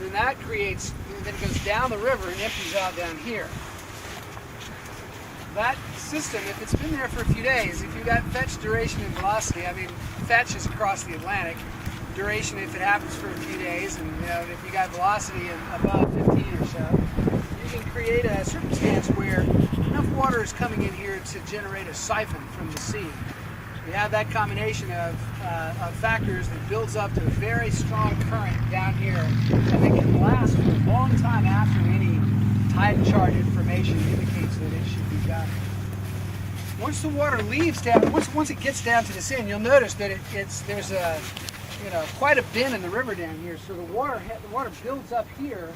then that creates, then it goes down the river and empties out down here. That system, if it's been there for a few days, if you've got fetch, duration, and velocity, I mean, fetch is across the Atlantic, duration if it happens for a few days, and if you got velocity above 15 or so, you can create a circumstance where enough water is coming in here to generate a siphon from the sea. You have that combination of factors that builds up to a very strong current down here, and it can last for a long time after any tide chart information indicates that it should be done. Once the water leaves down, once it gets down to this end, you'll notice that there's a quite a bend in the river down here, so the water builds up here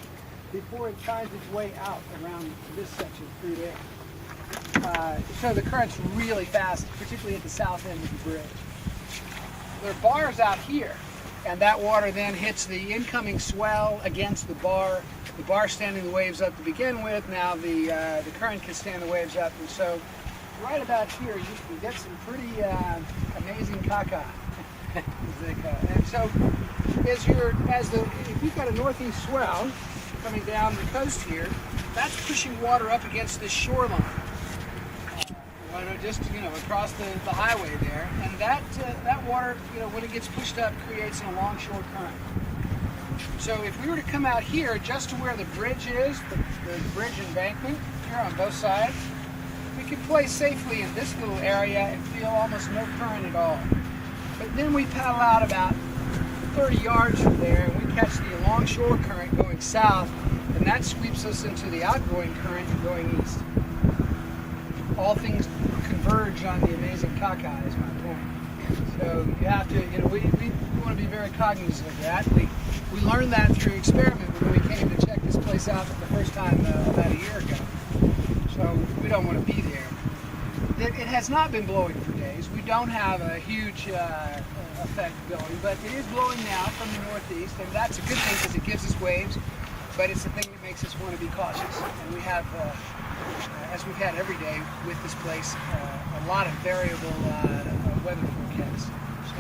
before it finds its way out around this section through there. So the current's really fast, particularly at the south end of the bridge. There are bars out here, and that water then hits the incoming swell against the bar. The bar standing the waves up to begin with. Now the current can stand the waves up, and so right about here you can get some pretty amazing caca. And so if you've got a northeast swell coming down the coast here, that's pushing water up against this shoreline. Just across the highway there, and that water, when it gets pushed up, creates an alongshore current. So if we were to come out here just to where the bridge is, the bridge embankment here on both sides, we could play safely in this little area and feel almost no current at all. But then we paddle out about 30 yards from there, and we catch the alongshore current going south, and that sweeps us into the outgoing current going east. All things converge on the amazing caca is my point. So you have to, we want to be very cognizant of that. We learned that through experiment when we came to check this place out for the first time about a year ago. So we don't want to be there. It has not been blowing for days. We don't have a huge effect going, but it is blowing now from the northeast, and that's a good thing because it gives us waves, but it's the thing that makes us want to be cautious. And we have, as we've had every day with this place, a lot of variable weather forecasts. So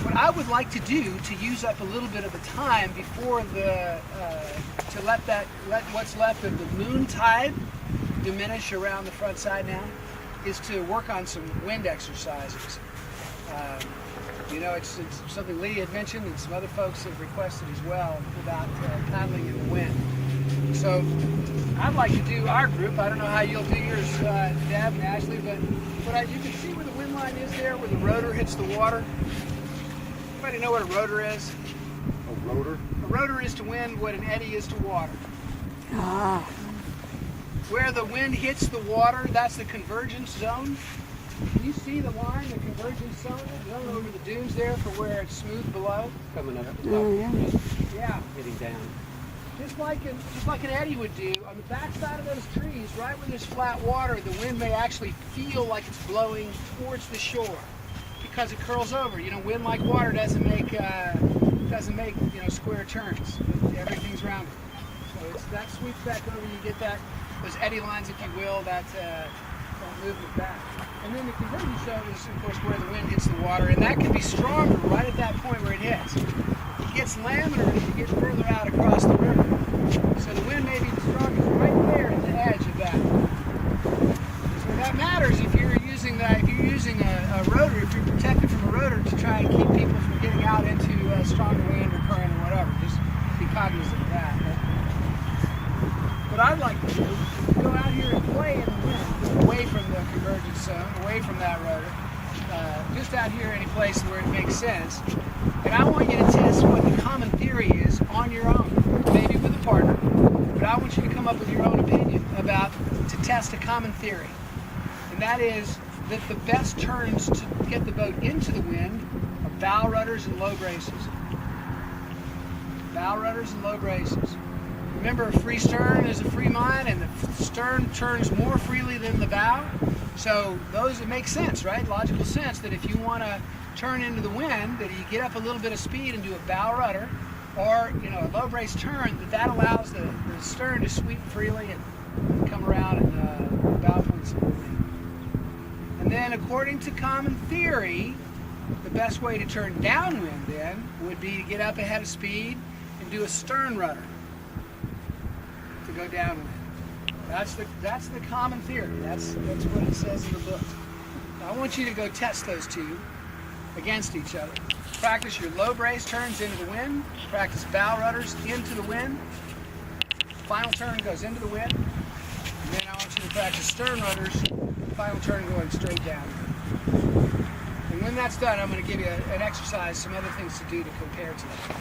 what I would like to do to use up a little bit of the time before to let what's left of the moon tide diminish around the front side now is to work on some wind exercises. It's something Lee had mentioned and some other folks have requested as well about paddling in the wind. So I'd like to do our group. I don't know how you'll do yours, Deb and Ashley, but you can see where the wind line is there, where the rotor hits the water. Anybody know what a rotor is? A rotor? A rotor is to wind what an eddy is to water. Ah. Where the wind hits the water, that's the convergence zone. Can you see the line, the convergence zone over the dunes there for where it's smooth below? Coming up. Yeah. Hitting down. Just like an eddy would do, on the back side of those trees, right where there's flat water, the wind may actually feel like it's blowing towards the shore because it curls over. Wind like water doesn't make square turns. Everything's rounded. So that sweeps back over. You get those eddy lines, if you will, that movement back. And then the convergence zone is, of course, where the wind hits the water, and that can be stronger right at that point where it hits. It gets laminar as you get further out across the river. So the wind may be the strongest right there at the edge of that. So that matters if you're using a rotor, if you're protected from a rotor to try and keep people from getting out into stronger wind or current or whatever. Just be cognizant of that. What I'd like to do is go out here and play in the wind, away from the convergence zone, away from that rotor, just out here any place where it makes sense. And I want you to test what the common theory is on your own, maybe with a partner, but I want you to come up with your own opinion to test a common theory. And that is that the best turns to get the boat into the wind are bow rudders and low braces. Bow rudders and low braces. Remember, a free stern is a free mind, and the stern turns more freely than the bow. So it makes sense, right? Logical sense that if you want to turn into the wind, that you get up a little bit of speed and do a bow rudder, or a low brace turn, that allows the stern to sweep freely and come around and bow points. And then, according to common theory, the best way to turn downwind then would be to get up ahead of speed and do a stern rudder to go downwind. That's the common theory. That's what it says in the book. Now, I want you to go test those two against each other. Practice your low brace turns into the wind. Practice bow rudders into the wind. Final turn goes into the wind. And then I want you to practice stern rudders. Final turn going straight down. And when that's done, I'm going to give you an exercise, some other things to do to compare to that.